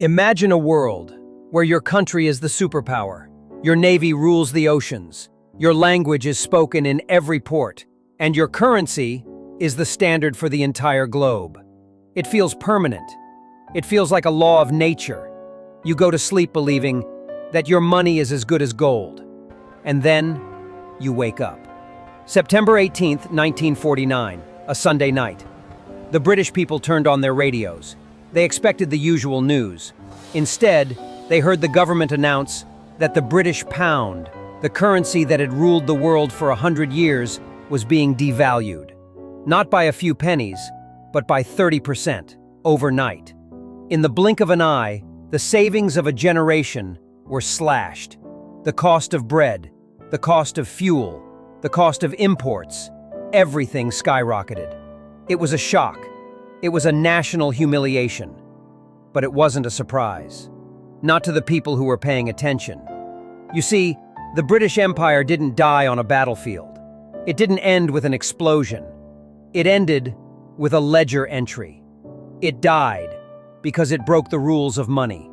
Imagine a world where your country is the superpower, your navy rules the oceans, your language is spoken in every port, and your currency is the standard for the entire globe. It feels permanent. It feels like a law of nature. You go to sleep believing that your money is as good as gold. And then you wake up. September 18th, 1949, a Sunday night. The British people turned on their radios. They expected the usual news. Instead, they heard the government announce that the British pound, the currency that had ruled the world for 100 years, was being devalued. Not by a few pennies, but by 30%, overnight. In the blink of an eye, the savings of a generation were slashed. The cost of bread, the cost of fuel, the cost of imports, everything skyrocketed. It was a shock. It was a national humiliation. But it wasn't a surprise. Not to the people who were paying attention. You see, the British Empire didn't die on a battlefield. It didn't end with an explosion. It ended with a ledger entry. It died because it broke the rules of money.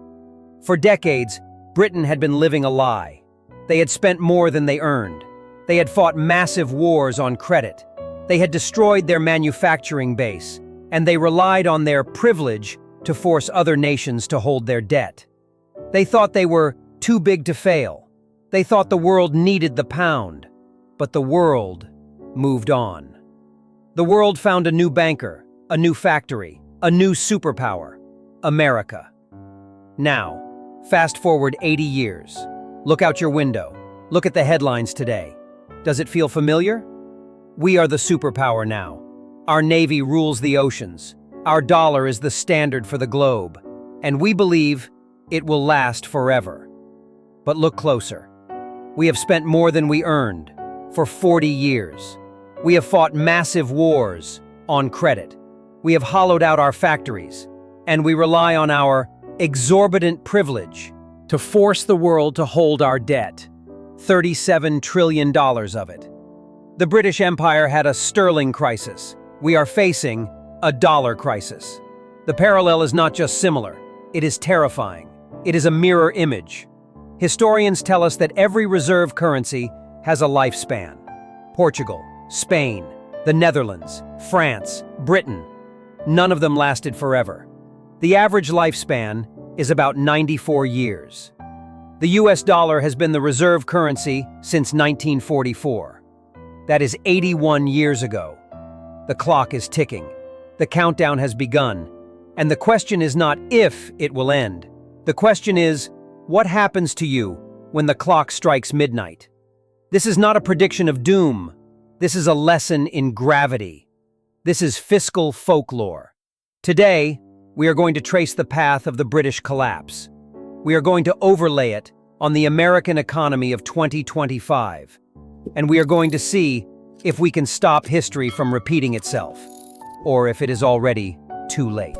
For decades, Britain had been living a lie. They had spent more than they earned. They had fought massive wars on credit. They had destroyed their manufacturing base, and they relied on their privilege to force other nations to hold their debt. They thought they were too big to fail. They thought the world needed the pound. But the world moved on. The world found a new banker, a new factory, a new superpower: America. Now, fast forward 80 years. Look out your window. Look at the headlines today. Does it feel familiar? We are the superpower now. Our navy rules the oceans. Our dollar is the standard for the globe. And we believe it will last forever. But look closer. We have spent more than we earned for 40 years. We have fought massive wars on credit. We have hollowed out our factories. And we rely on our exorbitant privilege to force the world to hold our debt. $37 trillion of it. The British Empire had a sterling crisis. We are facing a dollar crisis. The parallel is not just similar, it is terrifying. It is a mirror image. Historians tell us that every reserve currency has a lifespan. Portugal, Spain, the Netherlands, France, Britain. None of them lasted forever. The average lifespan is about 94 years. The US dollar has been the reserve currency since 1944. That is 81 years ago. The clock is ticking. The countdown has begun. And the question is not if it will end. The question is, what happens to you when the clock strikes midnight? This is not a prediction of doom. This is a lesson in gravity. This is fiscal folklore. Today, we are going to trace the path of the British collapse. We are going to overlay it on the American economy of 2025. And we are going to see if we can stop history from repeating itself, or if it is already too late.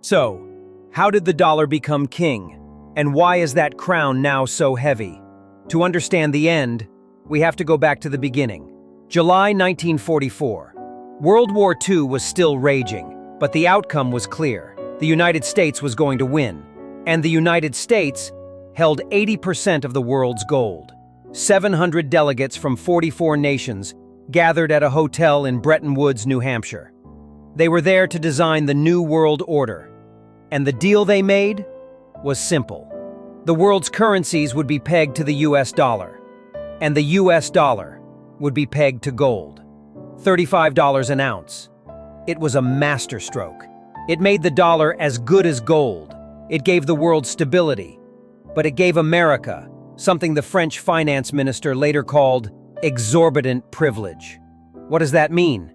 So, how did the dollar become king? And why is that crown now so heavy? To understand the end, we have to go back to the beginning. July 1944. World War II was still raging, but the outcome was clear. The United States was going to win. And the United States held 80% of the world's gold. 700 delegates from 44 nations gathered at a hotel in Bretton Woods, New Hampshire. They were there to design the new world order. And the deal they made was simple. The world's currencies would be pegged to the US dollar, and the US dollar would be pegged to gold. $35 an ounce. It was a masterstroke. It made the dollar as good as gold. It gave the world stability. But it gave America something the French finance minister later called exorbitant privilege. What does that mean?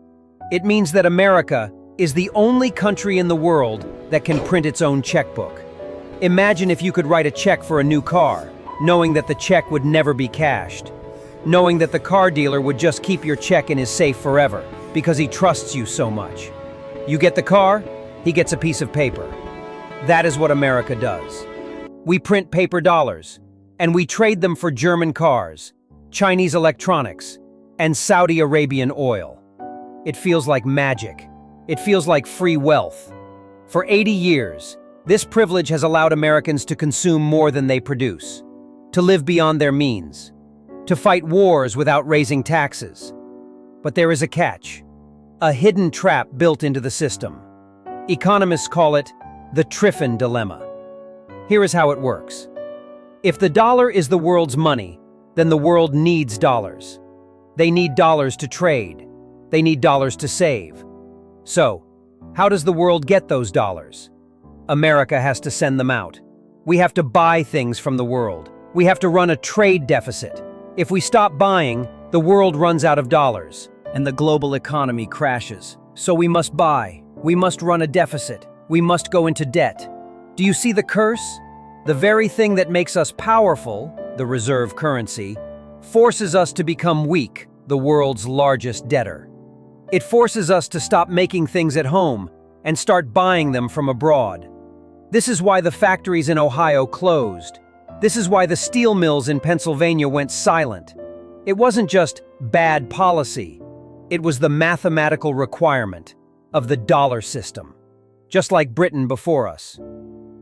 It means that America is the only country in the world that can print its own checkbook. Imagine if you could write a check for a new car, knowing that the check would never be cashed. Knowing that the car dealer would just keep your check in his safe forever because he trusts you so much. You get the car, he gets a piece of paper. That is what America does. We print paper dollars, and we trade them for German cars, Chinese electronics, and Saudi Arabian oil. It feels like magic. It feels like free wealth. For 80 years, this privilege has allowed Americans to consume more than they produce, to live beyond their means, to fight wars without raising taxes. But there is a catch, a hidden trap built into the system. Economists call it the Triffin dilemma. Here is how it works. If the dollar is the world's money, then the world needs dollars. They need dollars to trade. They need dollars to save. So, how does the world get those dollars? America has to send them out. We have to buy things from the world. We have to run a trade deficit. If we stop buying, the world runs out of dollars, and the global economy crashes. So we must buy. We must run a deficit. We must go into debt. Do you see the curse? The very thing that makes us powerful, the reserve currency, forces us to become weak, the world's largest debtor. It forces us to stop making things at home and start buying them from abroad. This is why the factories in Ohio closed. This is why the steel mills in Pennsylvania went silent. It wasn't just bad policy. It was the mathematical requirement of the dollar system, just like Britain before us.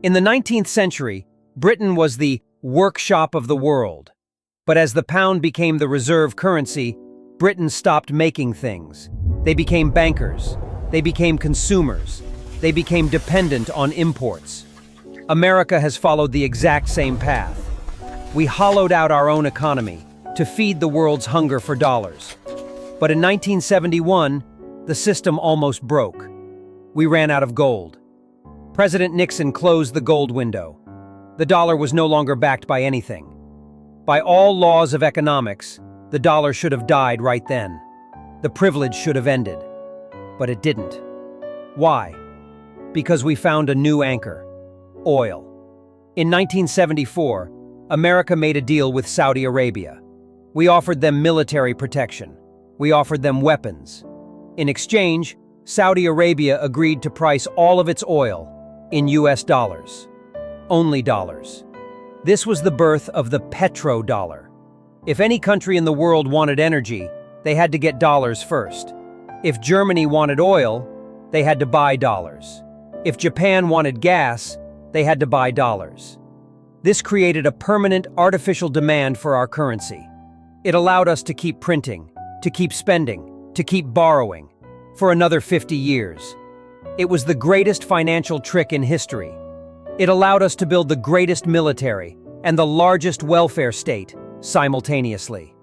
In the 19th century, Britain was the workshop of the world. But as the pound became the reserve currency, Britain stopped making things. They became bankers. They became consumers. They became dependent on imports. America has followed the exact same path. We hollowed out our own economy to feed the world's hunger for dollars. But in 1971, the system almost broke. We ran out of gold. President Nixon closed the gold window. The dollar was no longer backed by anything. By all laws of economics, the dollar should have died right then. The privilege should have ended. But it didn't. Why? Because we found a new anchor: oil. In 1974, America made a deal with Saudi Arabia. We offered them military protection. We offered them weapons. In exchange, Saudi Arabia agreed to price all of its oil in US dollars. Only dollars. This was the birth of the petrodollar. If any country in the world wanted energy, they had to get dollars first. If Germany wanted oil, they had to buy dollars. If Japan wanted gas, they had to buy dollars. This created a permanent artificial demand for our currency. It allowed us to keep printing, to keep spending, to keep borrowing for another 50 years. It was the greatest financial trick in history. It allowed us to build the greatest military and the largest welfare state simultaneously.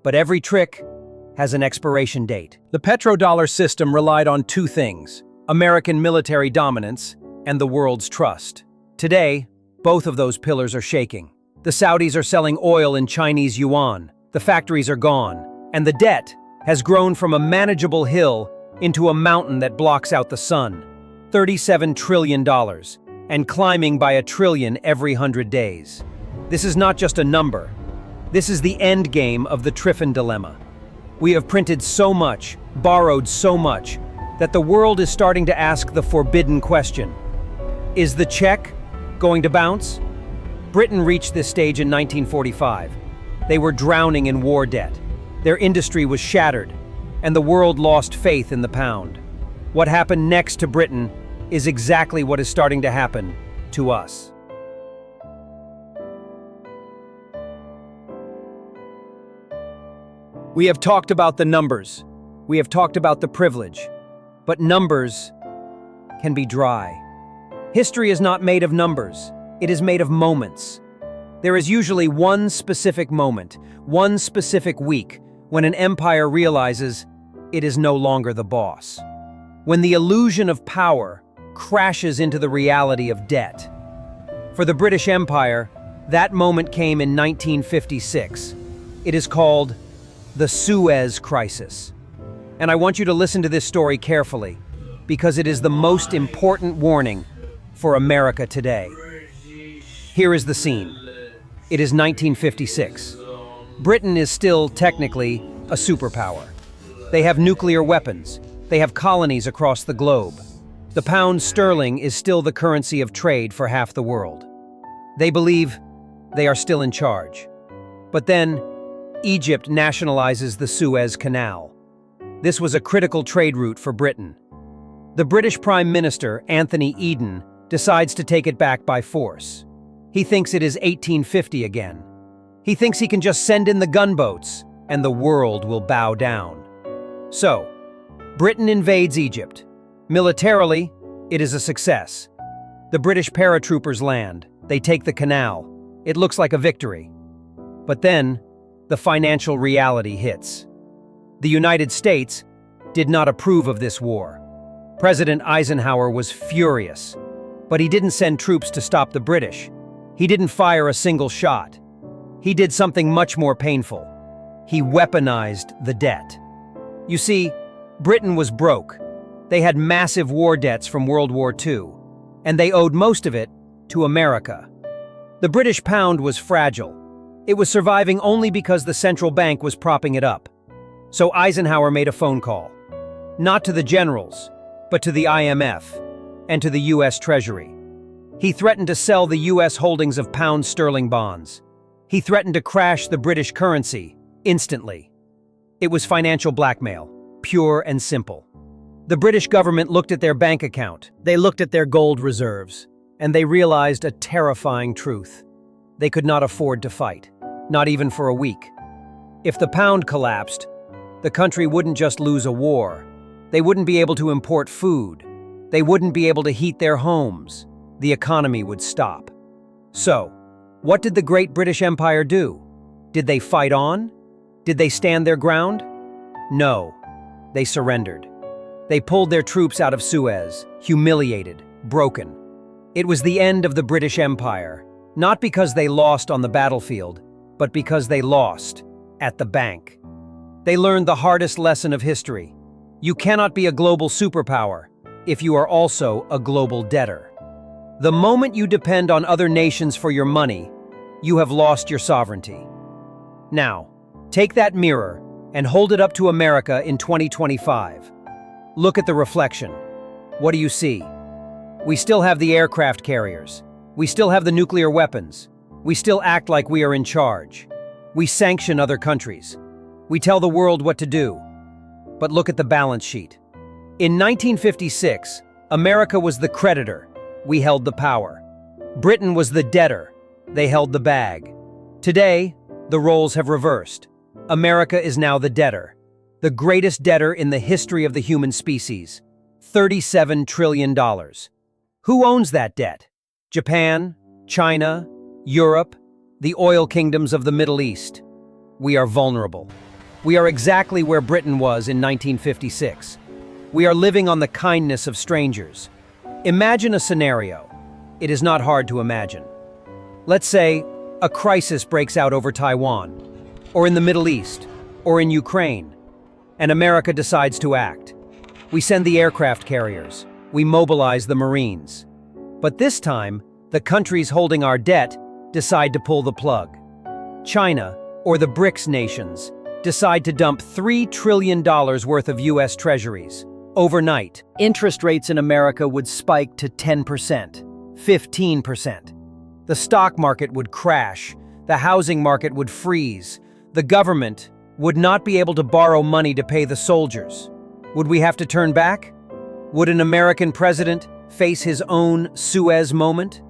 But every trick has an expiration date. The petrodollar system relied on two things: American military dominance and the world's trust. Today, both of those pillars are shaking. The Saudis are selling oil in Chinese yuan, the factories are gone, and the debt has grown from a manageable hill into a mountain that blocks out the sun. $37 trillion, and climbing by $1 trillion every 100 days. This is not just a number. This is the end game of the Triffin dilemma. We have printed so much, borrowed so much, that the world is starting to ask the forbidden question: is the check going to bounce? Britain reached this stage in 1945. They were drowning in war debt. Their industry was shattered, and the world lost faith in the pound. What happened next to Britain is exactly what is starting to happen to us. We have talked about the numbers. We have talked about the privilege. But numbers can be dry. History is not made of numbers. It is made of moments. There is usually one specific moment, one specific week, when an empire realizes it is no longer the boss. When the illusion of power crashes into the reality of debt. For the British Empire, that moment came in 1956. It is called the Suez Crisis. And I want you to listen to this story carefully, because it is the most important warning for America today. Here is the scene. It is 1956. Britain is still technically a superpower. They have nuclear weapons. They have colonies across the globe. The pound sterling is still the currency of trade for half the world. They believe they are still in charge. But then, Egypt nationalizes the Suez Canal. This was a critical trade route for Britain. The British Prime Minister, Anthony Eden, decides to take it back by force. He thinks it is 1850 again. He thinks he can just send in the gunboats, and the world will bow down. So, Britain invades Egypt. Militarily, it is a success. The British paratroopers land. They take the canal. It looks like a victory. But then, the financial reality hits. The United States did not approve of this war. President Eisenhower was furious. But he didn't send troops to stop the British. He didn't fire a single shot. He did something much more painful. He weaponized the debt. You see, Britain was broke. They had massive war debts from World War II, and they owed most of it to America. The British pound was fragile. It was surviving only because the central bank was propping it up. So Eisenhower made a phone call. Not to the generals, but to the IMF and to the US Treasury. He threatened to sell the US holdings of pound sterling bonds. He threatened to crash the British currency instantly. It was financial blackmail, pure and simple. The British government looked at their bank account, they looked at their gold reserves, and they realized a terrifying truth. They could not afford to fight, not even for a week. If the pound collapsed, the country wouldn't just lose a war. They wouldn't be able to import food. They wouldn't be able to heat their homes. The economy would stop. So, what did the Great British Empire do? Did they fight on? Did they stand their ground? No, they surrendered. They pulled their troops out of Suez, humiliated, broken. It was the end of the British Empire, not because they lost on the battlefield, but because they lost at the bank. They learned the hardest lesson of history. You cannot be a global superpower if you are also a global debtor. The moment you depend on other nations for your money, you have lost your sovereignty. Now, take that mirror and hold it up to America in 2025. Look at the reflection. What do you see? We still have the aircraft carriers. We still have the nuclear weapons. We still act like we are in charge. We sanction other countries. We tell the world what to do. But look at the balance sheet. In 1956, America was the creditor. We held the power. Britain was the debtor. They held the bag. Today, the roles have reversed. America is now the debtor. The greatest debtor in the history of the human species. $37 trillion. Who owns that debt? Japan, China, Europe, the oil kingdoms of the Middle East. We are vulnerable. We are exactly where Britain was in 1956. We are living on the kindness of strangers. Imagine a scenario. It is not hard to imagine. Let's say a crisis breaks out over Taiwan, or in the Middle East, or in Ukraine, and America decides to act. We send the aircraft carriers. We mobilize the Marines. But this time, the countries holding our debt decide to pull the plug. China, or the BRICS nations, decide to dump $3 trillion worth of US treasuries. Overnight, interest rates in America would spike to 10%, 15%. The stock market would crash. The housing market would freeze. The government would not be able to borrow money to pay the soldiers. Would we have to turn back? Would an American president face his own Suez moment?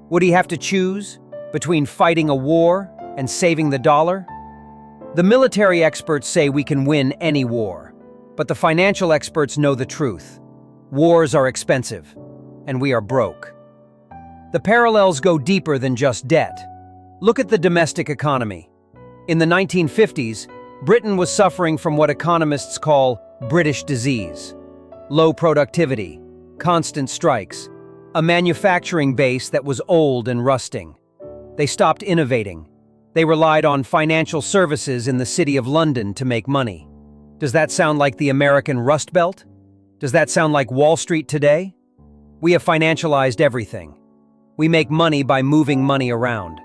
Would he have to choose between fighting a war and saving the dollar? The military experts say we can win any war, but the financial experts know the truth. Wars are expensive, and we are broke. The parallels go deeper than just debt. Look at the domestic economy. In the 1950s, Britain was suffering from what economists call British disease. Low productivity, constant strikes, a manufacturing base that was old and rusting. They stopped innovating. They relied on financial services in the City of London to make money. Does that sound like the American Rust Belt? Does that sound like Wall Street today? We have financialized everything. We make money by moving money around.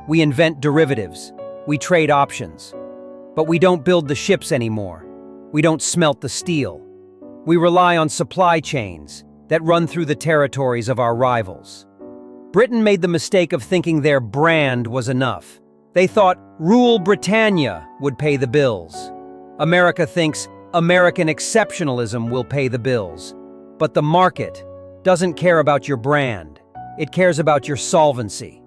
We invent derivatives. We trade options. But we don't build the ships anymore. We don't smelt the steel. We rely on supply chains that run through the territories of our rivals. Britain made the mistake of thinking their brand was enough. They thought Rule Britannia would pay the bills. America thinks American exceptionalism will pay the bills. But the market doesn't care about your brand. It cares about your solvency.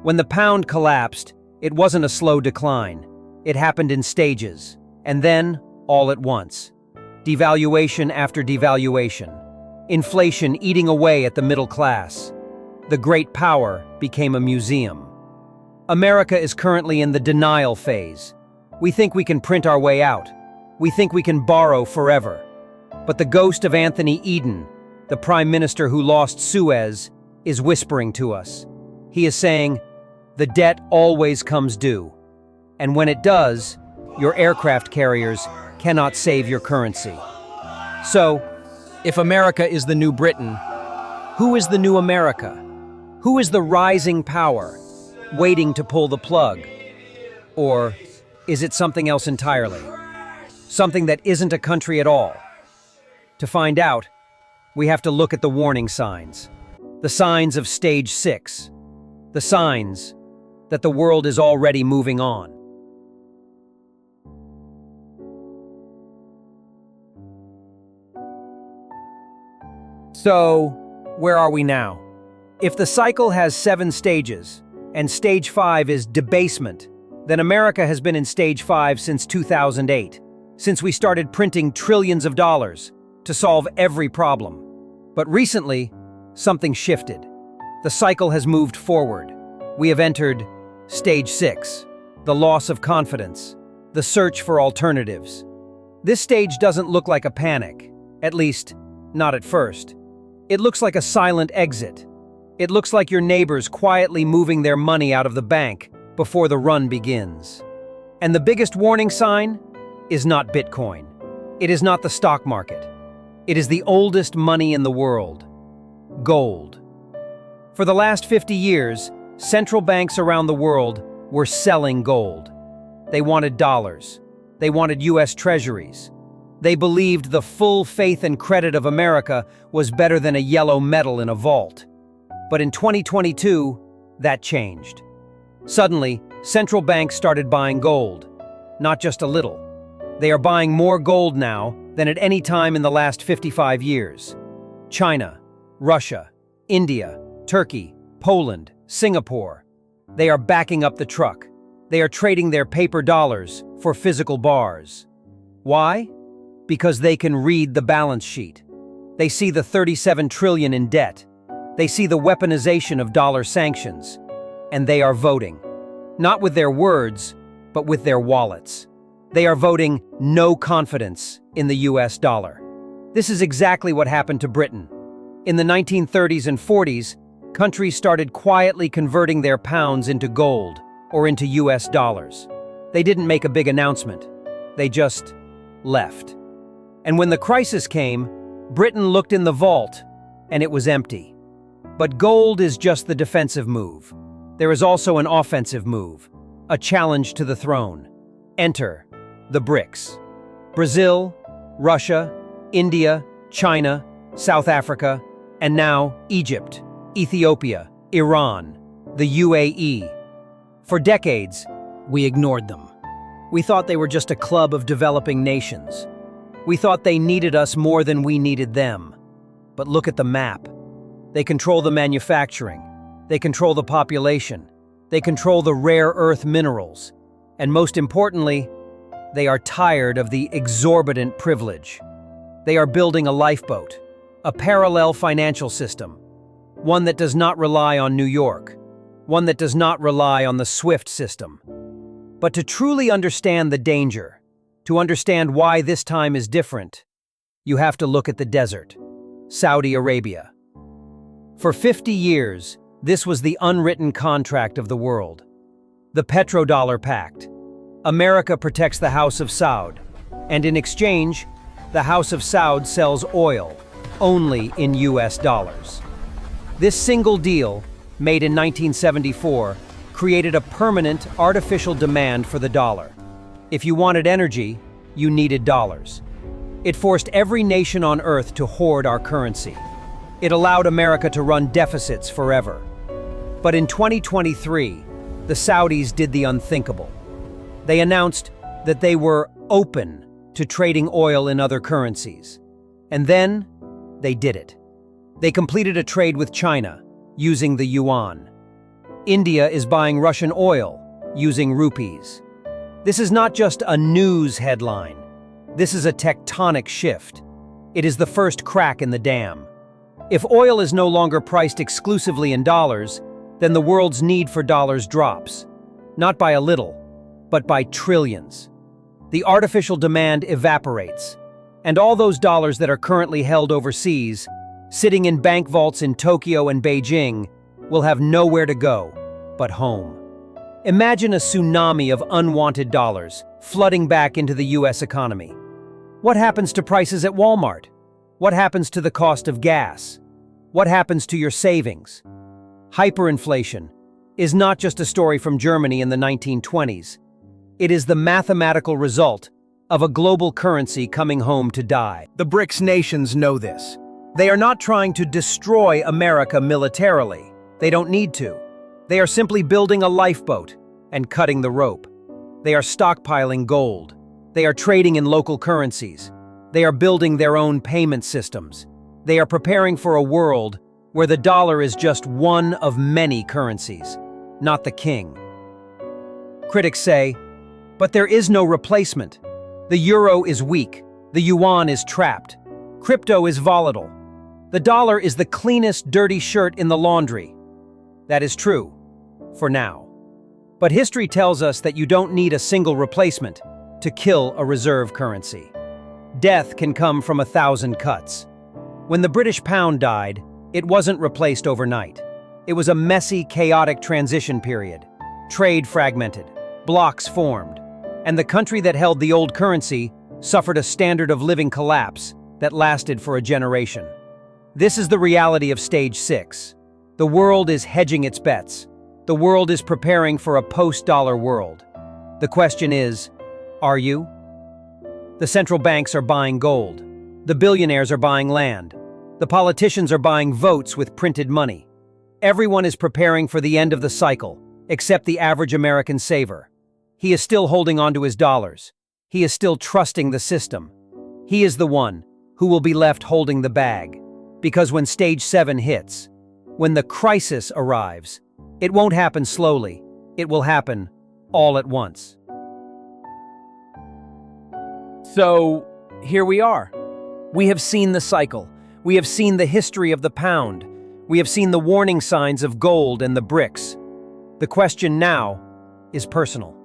When the pound collapsed, it wasn't a slow decline. It happened in stages, and then, all at once. Devaluation after devaluation. Inflation eating away at the middle class. The great power became a museum. America is currently in the denial phase. We think we can print our way out. We think we can borrow forever. But the ghost of Anthony Eden, the prime minister who lost Suez, is whispering to us. He is saying, the debt always comes due. And when it does, your aircraft carriers cannot save your currency. So, if America is the new Britain, who is the new America? Who is the rising power, waiting to pull the plug? Or is it something else entirely? Something that isn't a country at all? To find out, we have to look at the warning signs. The signs of stage 6. The signs that the world is already moving on. So, where are we now? If the cycle has 7 stages, and stage 5 is debasement, then America has been in stage 5 since 2008, since we started printing trillions of dollars to solve every problem. But recently, something shifted. The cycle has moved forward. We have entered stage 6, the loss of confidence, the search for alternatives. This stage doesn't look like a panic, at least, not at first. It looks like a silent exit. It looks like your neighbors quietly moving their money out of the bank before the run begins. And the biggest warning sign is not Bitcoin. It is not the stock market. It is the oldest money in the world, gold. For the last 50 years, central banks around the world were selling gold. They wanted dollars. They wanted US treasuries. They believed the full faith and credit of America was better than a yellow medal in a vault. But in 2022, that changed. Suddenly, central banks started buying gold. Not just a little. They are buying more gold now than at any time in the last 55 years. China, Russia, India, Turkey, Poland, Singapore. They are backing up the truck. They are trading their paper dollars for physical bars. Why? Because they can read the balance sheet. They see the 37 trillion in debt. They see the weaponization of dollar sanctions. And they are voting. Not with their words, but with their wallets. They are voting no confidence in the US dollar. This is exactly what happened to Britain. In the 1930s and 40s, countries started quietly converting their pounds into gold or into US dollars. They didn't make a big announcement. They just left. And when the crisis came, Britain looked in the vault, and it was empty. But gold is just the defensive move. There is also an offensive move, a challenge to the throne. Enter the BRICS. Brazil, Russia, India, China, South Africa, and now Egypt, Ethiopia, Iran, the UAE. For decades, we ignored them. We thought they were just a club of developing nations. We thought they needed us more than we needed them. But look at the map. They control the manufacturing. They control the population. They control the rare earth minerals. And most importantly, they are tired of the exorbitant privilege. They are building a lifeboat, a parallel financial system, one that does not rely on New York, one that does not rely on the SWIFT system. But to truly understand the danger, to understand why this time is different, you have to look at the desert, Saudi Arabia. For 50 years, this was the unwritten contract of the world. The petrodollar pact. America protects the House of Saud, and in exchange, the House of Saud sells oil, only in US dollars. This single deal, made in 1974, created a permanent artificial demand for the dollar. If you wanted energy, you needed dollars. It forced every nation on earth to hoard our currency. It allowed America to run deficits forever. But in 2023, the Saudis did the unthinkable. They announced that they were open to trading oil in other currencies. And then, they did it. They completed a trade with China, using the yuan. India is buying Russian oil, using rupees. This is not just a news headline. This is a tectonic shift. It is the first crack in the dam. If oil is no longer priced exclusively in dollars, then the world's need for dollars drops. Not by a little, but by trillions. The artificial demand evaporates, and all those dollars that are currently held overseas, sitting in bank vaults in Tokyo and Beijing, will have nowhere to go but home. Imagine a tsunami of unwanted dollars flooding back into the US economy. What happens to prices at Walmart? What happens to the cost of gas? What happens to your savings? Hyperinflation is not just a story from Germany in the 1920s. It is the mathematical result of a global currency coming home to die. The BRICS nations know this. They are not trying to destroy America militarily. They don't need to. They are simply building a lifeboat and cutting the rope. They are stockpiling gold. They are trading in local currencies. They are building their own payment systems. They are preparing for a world where the dollar is just one of many currencies, not the king. Critics say, but there is no replacement. The euro is weak. The yuan is trapped. Crypto is volatile. The dollar is the cleanest dirty shirt in the laundry. That is true, for now. But history tells us that you don't need a single replacement to kill a reserve currency. Death can come from 1,000 cuts. When the British pound died, it wasn't replaced overnight. It was a messy, chaotic transition period. Trade fragmented, blocks formed, and the country that held the old currency suffered a standard of living collapse that lasted for a generation. This is the reality of Stage 6. The world is hedging its bets. The world is preparing for a post-dollar world. The question is, are you? The central banks are buying gold. The billionaires are buying land. The politicians are buying votes with printed money. Everyone is preparing for the end of the cycle, except the average American saver. He is still holding on to his dollars. He is still trusting the system. He is the one who will be left holding the bag. Because when Stage 7 hits, when the crisis arrives, it won't happen slowly. It will happen all at once. So, here we are. We have seen the cycle. We have seen the history of the pound. We have seen the warning signs of gold and the BRICS. The question now is personal.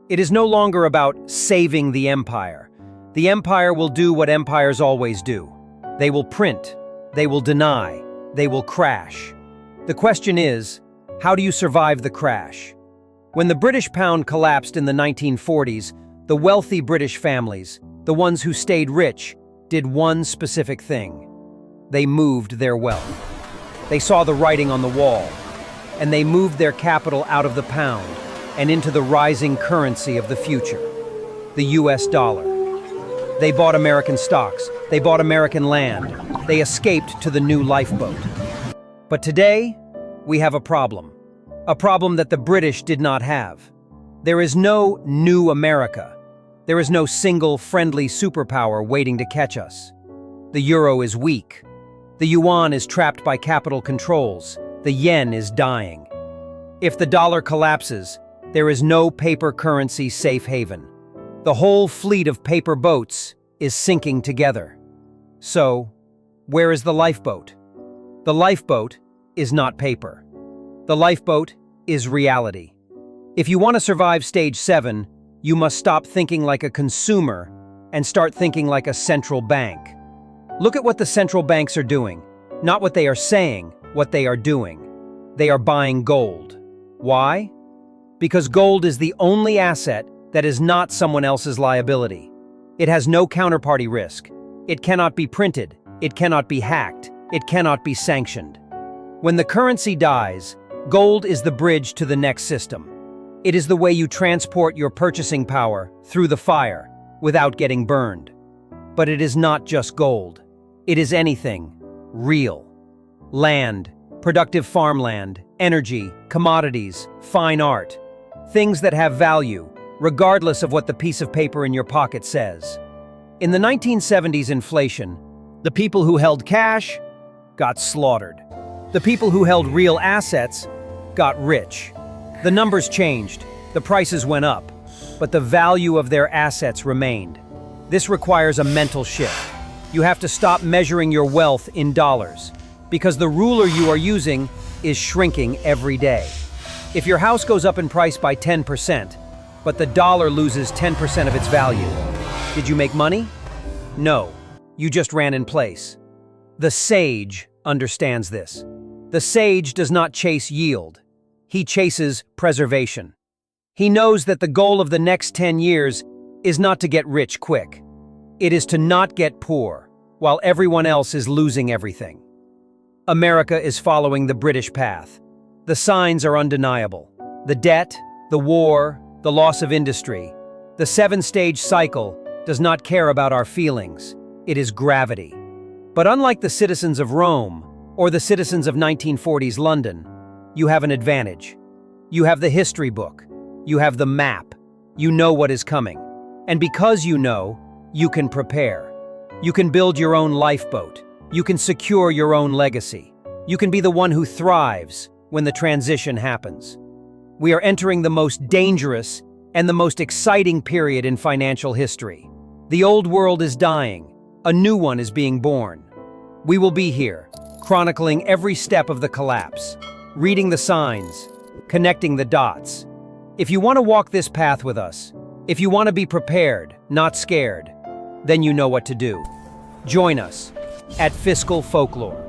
It is no longer about saving the empire. The empire will do what empires always do. They will print. They will deny. They will crash. The question is, how do you survive the crash? When the British pound collapsed in the 1940s, the wealthy British families, the ones who stayed rich, did one specific thing. They moved their wealth. They saw the writing on the wall, and they moved their capital out of the pound and into the rising currency of the future, the US dollar. They bought American stocks. They bought American land. They escaped to the new lifeboat. But today, we have a problem that the British did not have. There is no new America. There is no single friendly superpower waiting to catch us. The euro is weak. The yuan is trapped by capital controls. The yen is dying. If the dollar collapses, there is no paper currency safe haven. The whole fleet of paper boats is sinking together. So, where is the lifeboat? The lifeboat is not paper. The lifeboat is reality. If you want to survive Stage 7, you must stop thinking like a consumer and start thinking like a central bank. Look at what the central banks are doing. Not what they are saying, what they are doing. They are buying gold. Why? Because gold is the only asset that is not someone else's liability. It has no counterparty risk. It cannot be printed. It cannot be hacked. It cannot be sanctioned. When the currency dies, gold is the bridge to the next system. It is the way you transport your purchasing power through the fire without getting burned. But it is not just gold. It is anything real. Land, productive farmland, energy, commodities, fine art. Things that have value, regardless of what the piece of paper in your pocket says. In the 1970s inflation, The people who held cash got slaughtered. The people who held real assets got rich. The numbers changed, the prices went up, but the value of their assets remained. This requires a mental shift. You have to stop measuring your wealth in dollars, because the ruler you are using is shrinking every day. If your house goes up in price by 10%, but the dollar loses 10% of its value, did you make money? No, you just ran in place. The sage understands this. The sage does not chase yield. He chases preservation. He knows that the goal of the next 10 years is not to get rich quick. It is to not get poor, while everyone else is losing everything. America is following the British path. The signs are undeniable. The debt, the war, the loss of industry. The 7-stage cycle does not care about our feelings. It is gravity. But unlike the citizens of Rome or the citizens of 1940s London, you have an advantage. You have the history book. You have the map. You know what is coming. And because you know, you can prepare. You can build your own lifeboat. You can secure your own legacy. You can be the one who thrives when the transition happens. We are entering the most dangerous and the most exciting period in financial history. The old world is dying. A new one is being born. We will be here, chronicling every step of the collapse, reading the signs, connecting the dots. If you want to walk this path with us, if you want to be prepared, not scared, then you know what to do. Join us at Fiscal Folklore.